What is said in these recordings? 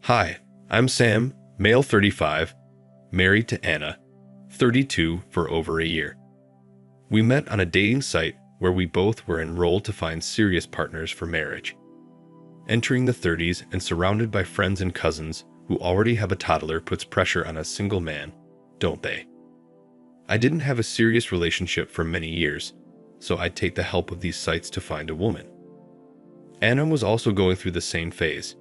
Hi, I'm Sam, male 35, married to Anna, 32 for over a year. We met on a dating site where we both were enrolled to find serious partners for marriage. Entering the 30s and surrounded by friends and cousins who already have a toddler puts pressure on a single man, don't they? I didn't have a serious relationship for many years, so I'd take the help of these sites to find a woman. Anna was also going through the same phase.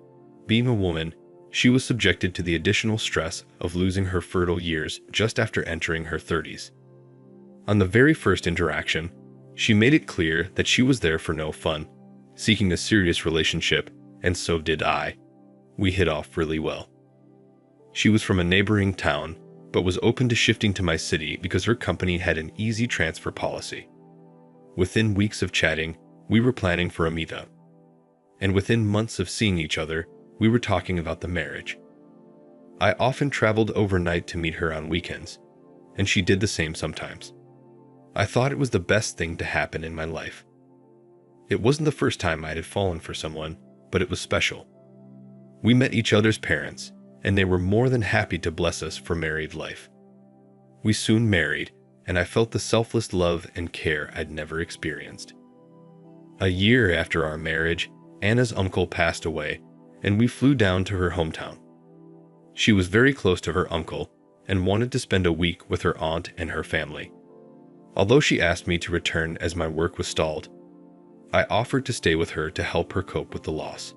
Being a woman, she was subjected to the additional stress of losing her fertile years just after entering her 30s. On the very first interaction, she made it clear that she was there for no fun, seeking a serious relationship, and so did I. We hit off really well. She was from a neighboring town, but was open to shifting to my city because her company had an easy transfer policy. Within weeks of chatting, we were planning for a meetup. And within months of seeing each other, we were talking about the marriage. I often traveled overnight to meet her on weekends, and she did the same sometimes. I thought it was the best thing to happen in my life. It wasn't the first time I had fallen for someone, but it was special. We met each other's parents, and they were more than happy to bless us for married life. We soon married, and I felt the selfless love and care I'd never experienced. A year after our marriage, Anna's uncle passed away, and we flew down to her hometown. She was very close to her uncle and wanted to spend a week with her aunt and her family. Although she asked me to return as my work was stalled, I offered to stay with her to help her cope with the loss.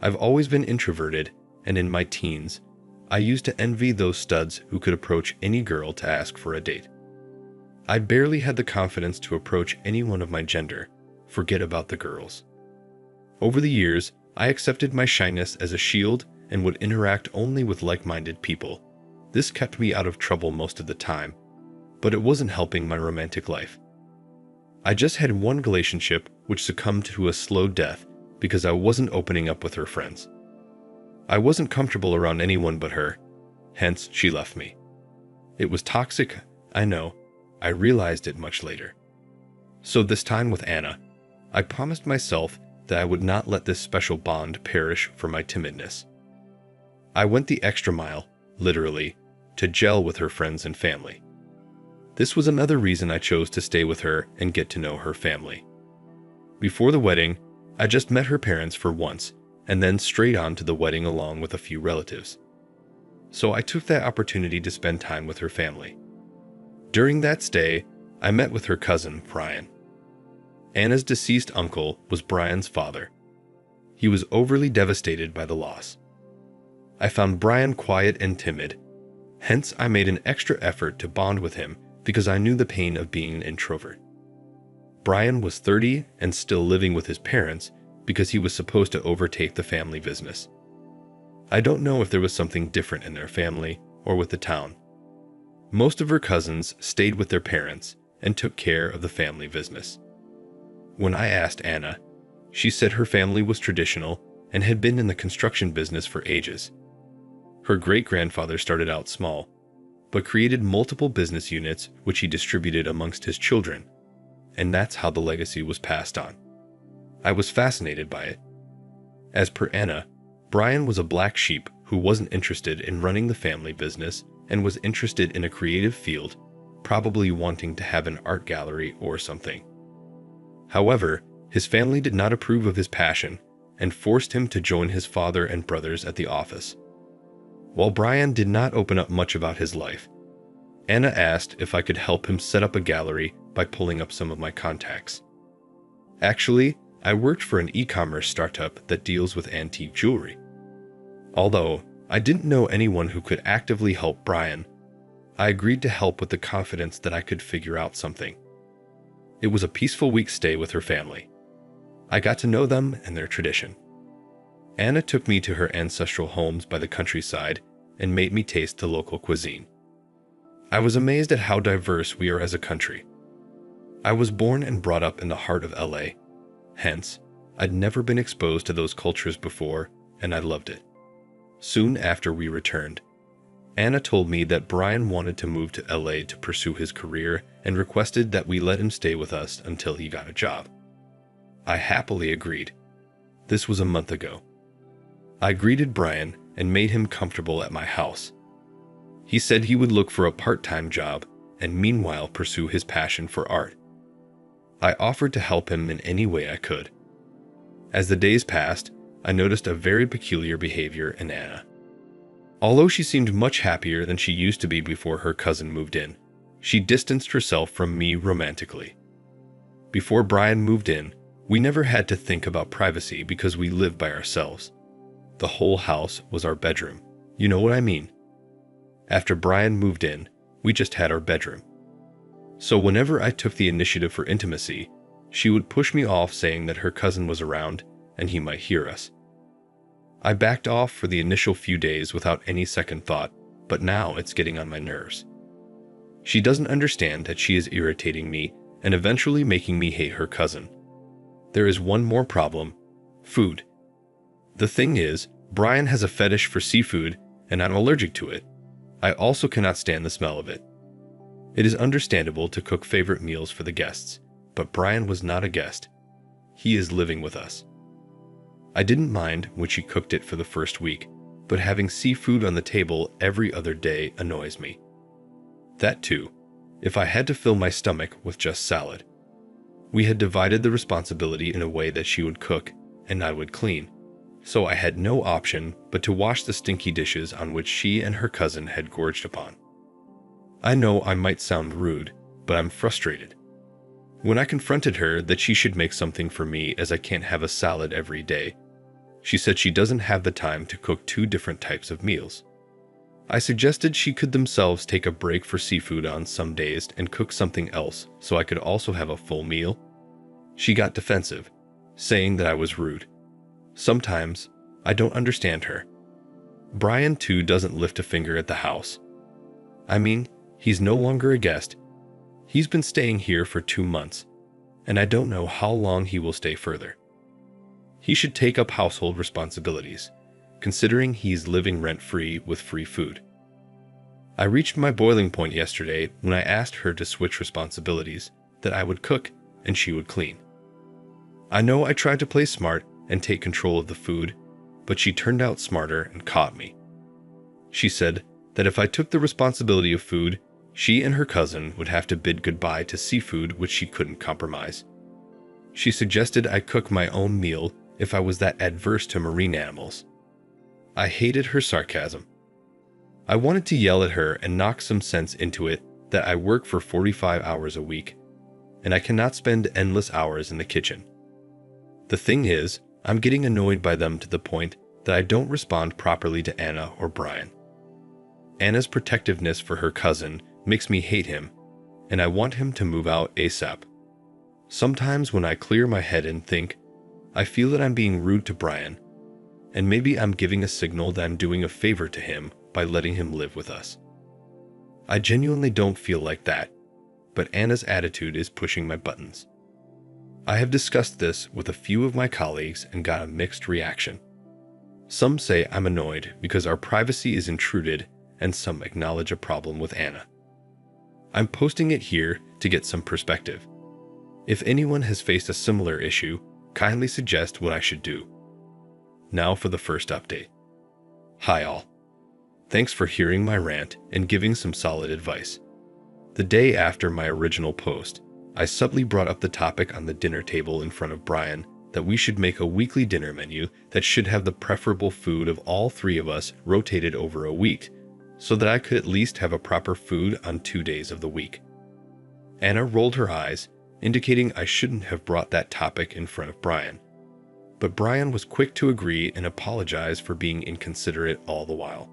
I've always been introverted, and in my teens, I used to envy those studs who could approach any girl to ask for a date. I barely had the confidence to approach anyone of my gender, forget about the girls. Over the years, I accepted my shyness as a shield and would interact only with like-minded people. This kept me out of trouble most of the time, but it wasn't helping my romantic life. I just had one relationship which succumbed to a slow death because I wasn't opening up with her friends. I wasn't comfortable around anyone but her, hence she left me. It was toxic, I know. I realized it much later. So this time with Anna, I promised myself that I would not let this special bond perish for my timidness. I went the extra mile, literally, to gel with her friends and family. This was another reason I chose to stay with her and get to know her family. Before the wedding, I just met her parents for once, and then straight on to the wedding along with a few relatives. So I took that opportunity to spend time with her family. During that stay, I met with her cousin, Brian. Anna's deceased uncle was Brian's father. He was overly devastated by the loss. I found Brian quiet and timid. Hence, I made an extra effort to bond with him because I knew the pain of being an introvert. Brian was 30 and still living with his parents because he was supposed to overtake the family business. I don't know if there was something different in their family or with the town. Most of her cousins stayed with their parents and took care of the family business. When I asked Anna, she said her family was traditional and had been in the construction business for ages. Her great-grandfather started out small, but created multiple business units which he distributed amongst his children, and that's how the legacy was passed on. I was fascinated by it. As per Anna, Brian was a black sheep who wasn't interested in running the family business and was interested in a creative field, probably wanting to have an art gallery or something. However, his family did not approve of his passion and forced him to join his father and brothers at the office. While Brian did not open up much about his life, Anna asked if I could help him set up a gallery by pulling up some of my contacts. Actually, I worked for an e-commerce startup that deals with antique jewelry. Although I didn't know anyone who could actively help Brian, I agreed to help with the confidence that I could figure out something. It was a peaceful week stay with her family. I got to know them and their tradition. Anna took me to her ancestral homes by the countryside and made me taste the local cuisine. I was amazed at how diverse we are as a country. I was born and brought up in the heart of LA. Hence, I'd never been exposed to those cultures before, and I loved it. Soon after we returned, Anna told me that Brian wanted to move to LA to pursue his career and requested that we let him stay with us until he got a job. I happily agreed. This was a month ago. I greeted Brian and made him comfortable at my house. He said he would look for a part-time job and meanwhile pursue his passion for art. I offered to help him in any way I could. As the days passed, I noticed a very peculiar behavior in Anna. Although she seemed much happier than she used to be before her cousin moved in, she distanced herself from me romantically. Before Brian moved in, we never had to think about privacy because we lived by ourselves. The whole house was our bedroom. You know what I mean? After Brian moved in, we just had our bedroom. So whenever I took the initiative for intimacy, she would push me off saying that her cousin was around and he might hear us. I backed off for the initial few days without any second thought, but now it's getting on my nerves. She doesn't understand that she is irritating me and eventually making me hate her cousin. There is one more problem: food. The thing is, Brian has a fetish for seafood and I'm allergic to it. I also cannot stand the smell of it. It is understandable to cook favorite meals for the guests, but Brian was not a guest. He is living with us. I didn't mind when she cooked it for the first week, but having seafood on the table every other day annoys me. That too, if I had to fill my stomach with just salad. We had divided the responsibility in a way that she would cook and I would clean, so I had no option but to wash the stinky dishes on which she and her cousin had gorged upon. I know I might sound rude, but I'm frustrated. When I confronted her that she should make something for me as I can't have a salad every day, she said she doesn't have the time to cook 2 different types of meals. I suggested she could themselves take a break for seafood on some days and cook something else so I could also have a full meal. She got defensive, saying that I was rude. Sometimes I don't understand her. Brian too doesn't lift a finger at the house. I mean, he's no longer a guest. He's been staying here for 2 months, and I don't know how long he will stay further. He should take up household responsibilities, considering he's living rent-free with free food. I reached my boiling point yesterday when I asked her to switch responsibilities, that I would cook and she would clean. I know I tried to play smart and take control of the food, but she turned out smarter and caught me. She said that if I took the responsibility of food, she and her cousin would have to bid goodbye to seafood which she couldn't compromise. She suggested I cook my own meal if I was that adverse to marine animals. I hated her sarcasm. I wanted to yell at her and knock some sense into it that I work for 45 hours a week, and I cannot spend endless hours in the kitchen. The thing is, I'm getting annoyed by them to the point that I don't respond properly to Anna or Brian. Anna's protectiveness for her cousin makes me hate him, and I want him to move out ASAP. Sometimes when I clear my head and think, I feel that I'm being rude to Brian, and maybe I'm giving a signal that I'm doing a favor to him by letting him live with us. I genuinely don't feel like that, but Anna's attitude is pushing my buttons. I have discussed this with a few of my colleagues and got a mixed reaction. Some say I'm annoyed because our privacy is intruded, and some acknowledge a problem with Anna. I'm posting it here to get some perspective. If anyone has faced a similar issue, kindly suggest what I should do. Now for the first update. Hi all. Thanks for hearing my rant and giving some solid advice. The day after my original post, I subtly brought up the topic on the dinner table in front of Brian that we should make a weekly dinner menu that should have the preferable food of all 3 of us rotated over a week, so that I could at least have a proper food on 2 days of the week. Anna rolled her eyes, indicating I shouldn't have brought that topic in front of Brian. But Brian was quick to agree and apologize for being inconsiderate all the while.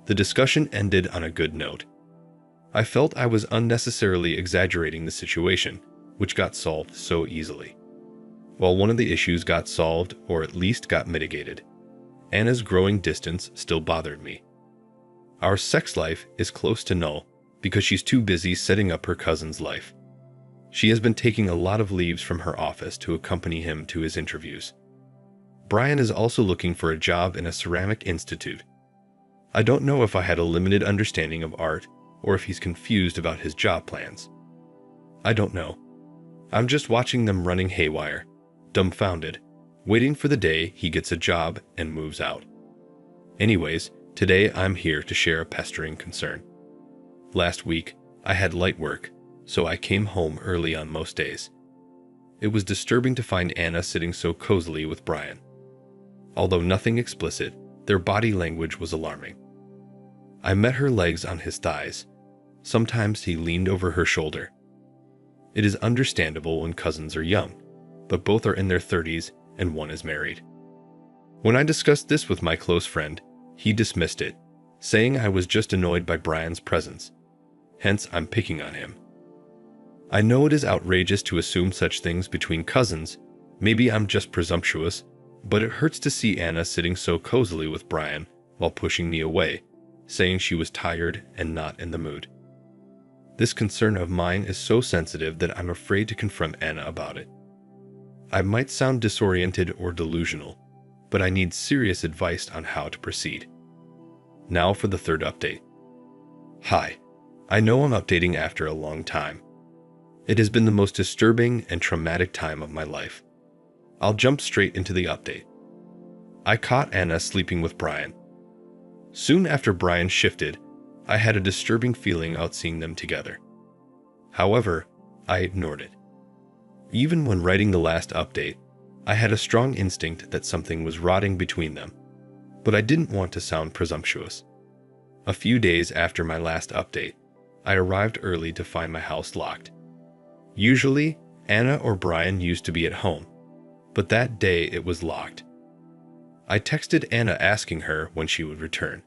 The discussion ended on a good note. I felt I was unnecessarily exaggerating the situation, which got solved so easily. While one of the issues got solved, or at least got mitigated, Anna's growing distance still bothered me. Our sex life is close to null because she's too busy setting up her cousin's life. She has been taking a lot of leaves from her office to accompany him to his interviews. Brian is also looking for a job in a ceramic institute. I don't know if I had a limited understanding of art or if he's confused about his job plans. I don't know. I'm just watching them running haywire, dumbfounded, waiting for the day he gets a job and moves out. Anyways, today I'm here to share a pestering concern. Last week, I had light work, so I came home early on most days. It was disturbing to find Anna sitting so cozily with Brian. Although nothing explicit, their body language was alarming. I met her legs on his thighs. Sometimes he leaned over her shoulder. It is understandable when cousins are young, but both are in their 30s and one is married. When I discussed this with my close friend, he dismissed it, saying I was just annoyed by Brian's presence. Hence, I'm picking on him. I know it is outrageous to assume such things between cousins. Maybe I'm just presumptuous, but it hurts to see Anna sitting so cozily with Brian while pushing me away, saying she was tired and not in the mood. This concern of mine is so sensitive that I'm afraid to confront Anna about it. I might sound disoriented or delusional, but I need serious advice on how to proceed. Now for the third update. Hi, I know I'm updating after a long time. It has been the most disturbing and traumatic time of my life. I'll jump straight into the update. I caught Anna sleeping with Brian. Soon after Brian shifted, I had a disturbing feeling about seeing them together. However, I ignored it. Even when writing the last update, I had a strong instinct that something was rotting between them, but I didn't want to sound presumptuous. A few days after my last update, I arrived early to find my house locked. Usually, Anna or Brian used to be at home, but that day it was locked. I texted Anna asking her when she would return.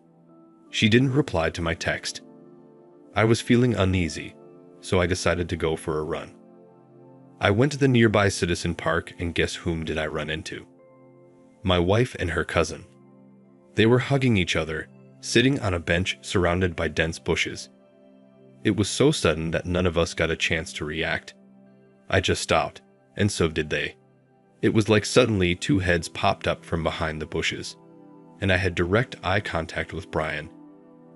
She didn't reply to my text. I was feeling uneasy, so I decided to go for a run. I went to the nearby Citizen Park, and guess whom did I run into? My wife and her cousin. They were hugging each other, sitting on a bench surrounded by dense bushes. It was so sudden that none of us got a chance to react. I just stopped, and so did they. It was like suddenly two heads popped up from behind the bushes, and I had direct eye contact with Brian,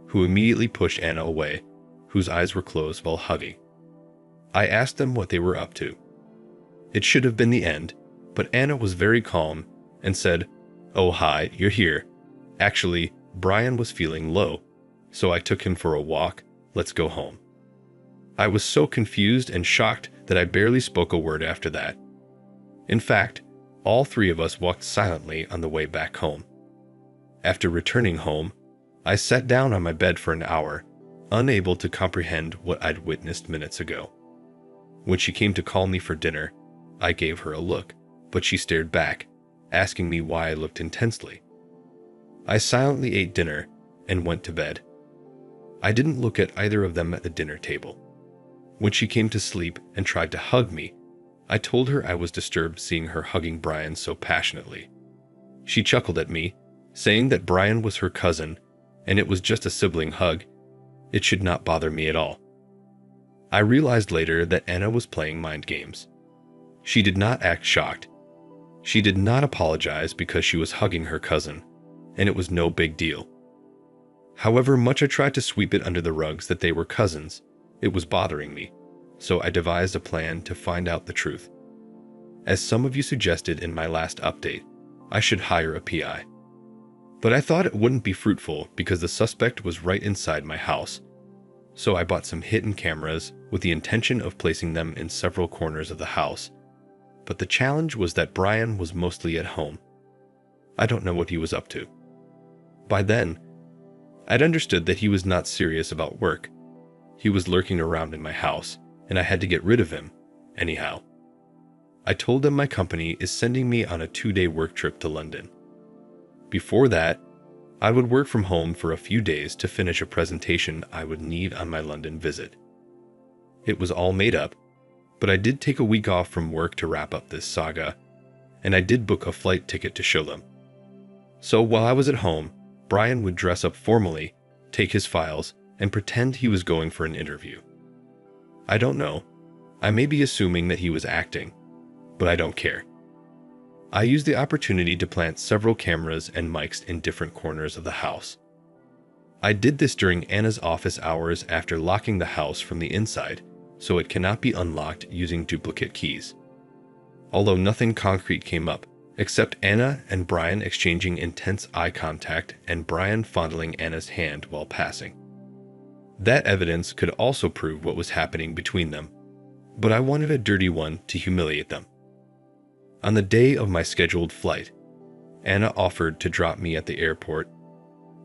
who immediately pushed Anna away, whose eyes were closed while hugging. I asked them what they were up to. It should have been the end, but Anna was very calm and said, "Oh hi, you're here. Actually, Brian was feeling low, so I took him for a walk. Let's go home." I was so confused and shocked that I barely spoke a word after that. In fact, all three of us walked silently on the way back home. After returning home, I sat down on my bed for an hour, unable to comprehend what I'd witnessed minutes ago. When she came to call me for dinner, I gave her a look, but she stared back, asking me why I looked intensely. I silently ate dinner and went to bed. I didn't look at either of them at the dinner table. When she came to sleep and tried to hug me, I told her I was disturbed seeing her hugging Brian so passionately. She chuckled at me, saying that Brian was her cousin and it was just a sibling hug. It should not bother me at all. I realized later that Anna was playing mind games. She did not act shocked. She did not apologize because she was hugging her cousin, and it was no big deal. However much I tried to sweep it under the rugs that they were cousins, it was bothering me, so I devised a plan to find out the truth. As some of you suggested in my last update, I should hire a PI. But I thought it wouldn't be fruitful because the suspect was right inside my house, so I bought some hidden cameras with the intention of placing them in several corners of the house. But the challenge was that Brian was mostly at home. I don't know what he was up to. By then, I'd understood that he was not serious about work. He was lurking around in my house, and I had to get rid of him, anyhow. I told them my company is sending me on a 2-day work trip to London. Before that, I would work from home for a few days to finish a presentation I would need on my London visit. It was all made up, but I did take a week off from work to wrap up this saga, and I did book a flight ticket to show them. So while I was at home, Brian would dress up formally, take his files, and pretend he was going for an interview. I don't know. I may be assuming that he was acting, but I don't care. I used the opportunity to plant several cameras and mics in different corners of the house. I did this during Anna's office hours after locking the house from the inside, so it cannot be unlocked using duplicate keys. Although nothing concrete came up, except Anna and Brian exchanging intense eye contact and Brian fondling Anna's hand while passing. That evidence could also prove what was happening between them, but I wanted a dirty one to humiliate them. On the day of my scheduled flight, Anna offered to drop me at the airport.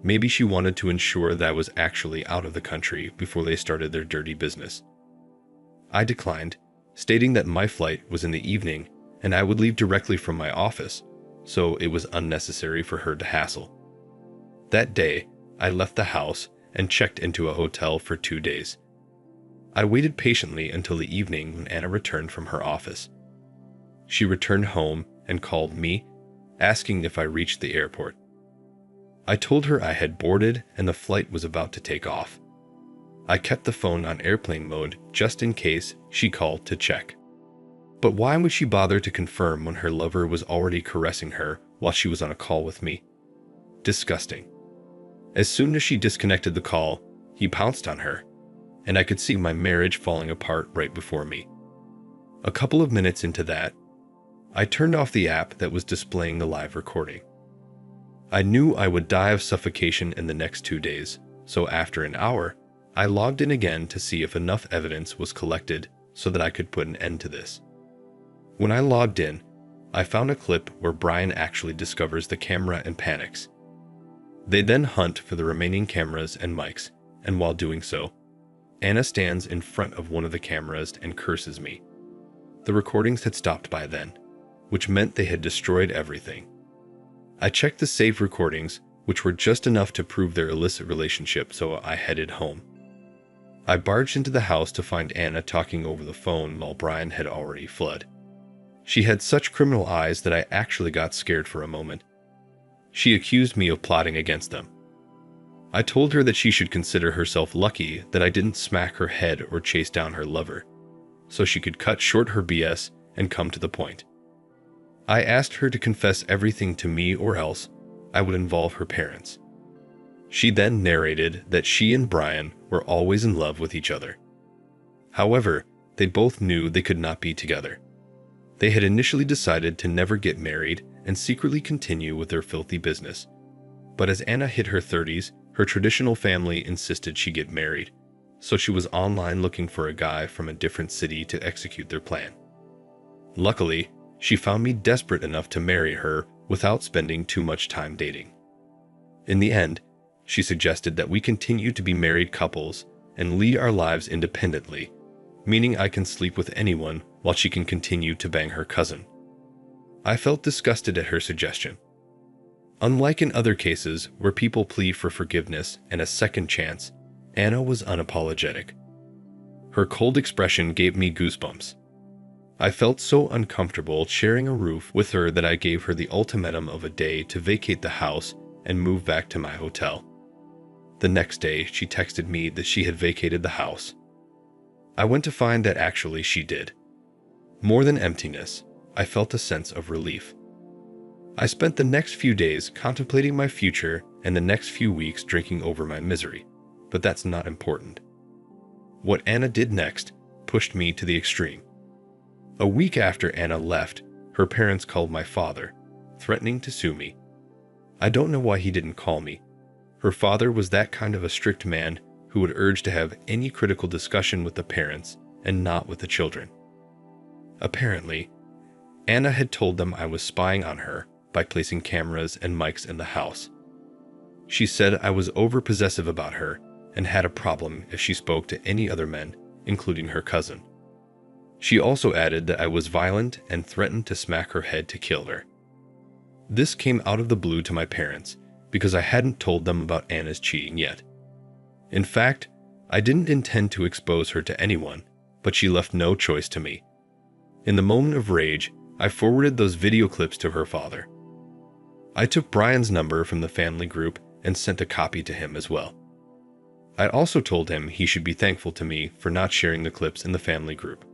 Maybe she wanted to ensure that I was actually out of the country before they started their dirty business. I declined, stating that my flight was in the evening and I would leave directly from my office, so it was unnecessary for her to hassle. That day, I left the house and checked into a hotel for 2 days. I waited patiently until the evening when Anna returned from her office. She returned home and called me, asking if I reached the airport. I told her I had boarded and the flight was about to take off. I kept the phone on airplane mode just in case she called to check. But why would she bother to confirm when her lover was already caressing her while she was on a call with me? Disgusting. As soon as she disconnected the call, he pounced on her, and I could see my marriage falling apart right before me. A couple of minutes into that, I turned off the app that was displaying the live recording. I knew I would die of suffocation in the next 2 days, so after an hour, I logged in again to see if enough evidence was collected so that I could put an end to this. When I logged in, I found a clip where Brian actually discovers the camera and panics. They then hunt for the remaining cameras and mics, and while doing so, Anna stands in front of one of the cameras and curses me. The recordings had stopped by then, which meant they had destroyed everything. I checked the saved recordings, which were just enough to prove their illicit relationship, so I headed home. I barged into the house to find Anna talking over the phone while Brian had already fled. She had such criminal eyes that I actually got scared for a moment. She accused me of plotting against them. I told her that she should consider herself lucky that I didn't smack her head or chase down her lover, so she could cut short her BS and come to the point. I asked her to confess everything to me or else I would involve her parents. She then narrated that she and Brian were always in love with each other. However, they both knew they could not be together. They had initially decided to never get married and secretly continue with their filthy business. But as Anna hit her 30s, her traditional family insisted she get married, so she was online looking for a guy from a different city to execute their plan. Luckily, she found me desperate enough to marry her without spending too much time dating. In the end, she suggested that we continue to be married couples and lead our lives independently, meaning I can sleep with anyone while she can continue to bang her cousin. I felt disgusted at her suggestion. Unlike in other cases where people plead for forgiveness and a second chance, Anna was unapologetic. Her cold expression gave me goosebumps. I felt so uncomfortable sharing a roof with her that I gave her the ultimatum of a day to vacate the house and move back to my hotel. The next day, she texted me that she had vacated the house. I went to find that actually she did. More than emptiness, I felt a sense of relief. I spent the next few days contemplating my future and the next few weeks drinking over my misery, but that's not important. What Anna did next pushed me to the extreme. A week after Anna left, her parents called my father, threatening to sue me. I don't know why he didn't call me. Her father was that kind of a strict man who would urge to have any critical discussion with the parents and not with the children. Apparently, Anna had told them I was spying on her by placing cameras and mics in the house. She said I was over-possessive about her and had a problem if she spoke to any other men, including her cousin. She also added that I was violent and threatened to smack her head to kill her. This came out of the blue to my parents because I hadn't told them about Anna's cheating yet. In fact, I didn't intend to expose her to anyone, but she left no choice to me. In the moment of rage, I forwarded those video clips to her father. I took Brian's number from the family group and sent a copy to him as well. I also told him he should be thankful to me for not sharing the clips in the family group.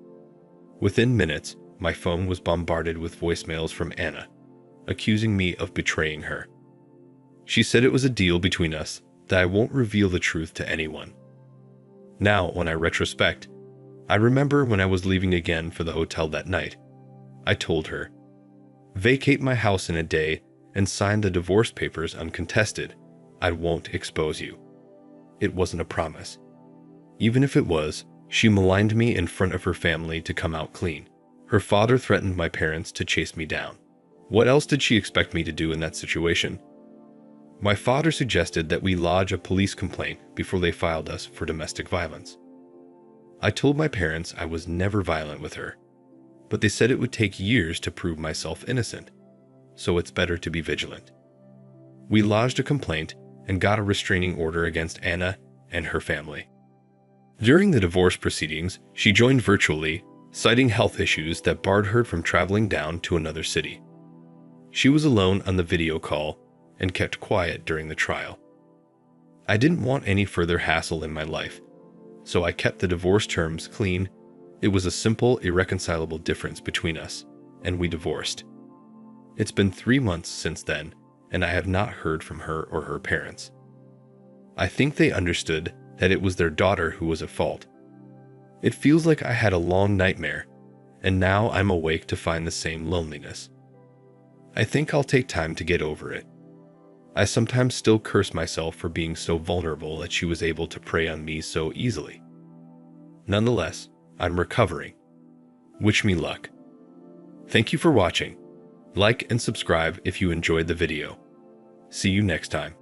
Within minutes, my phone was bombarded with voicemails from Anna, accusing me of betraying her. She said it was a deal between us that I won't reveal the truth to anyone. Now, when I retrospect, I remember when I was leaving again for the hotel that night, I told her, vacate my house in a day, and sign the divorce papers uncontested. I won't expose you. It wasn't a promise. Even if it was, she maligned me in front of her family to come out clean. Her father threatened my parents to chase me down. What else did she expect me to do in that situation? My father suggested that we lodge a police complaint before they filed us for domestic violence. I told my parents I was never violent with her, but they said it would take years to prove myself innocent, so it's better to be vigilant. We lodged a complaint and got a restraining order against Anna and her family. During the divorce proceedings, she joined virtually, citing health issues that barred her from traveling down to another city. She was alone on the video call and kept quiet during the trial. I didn't want any further hassle in my life, so I kept the divorce terms clean. It was a simple, irreconcilable difference between us, and we divorced. It's been 3 months since then, and I have not heard from her or her parents. I think they understood that it was their daughter who was at fault. It feels like I had a long nightmare, and now I'm awake to find the same loneliness. I think I'll take time to get over it. I sometimes still curse myself for being so vulnerable that she was able to prey on me so easily. Nonetheless, I'm recovering. Wish me luck. Thank you for watching. Like and subscribe if you enjoyed the video. See you next time.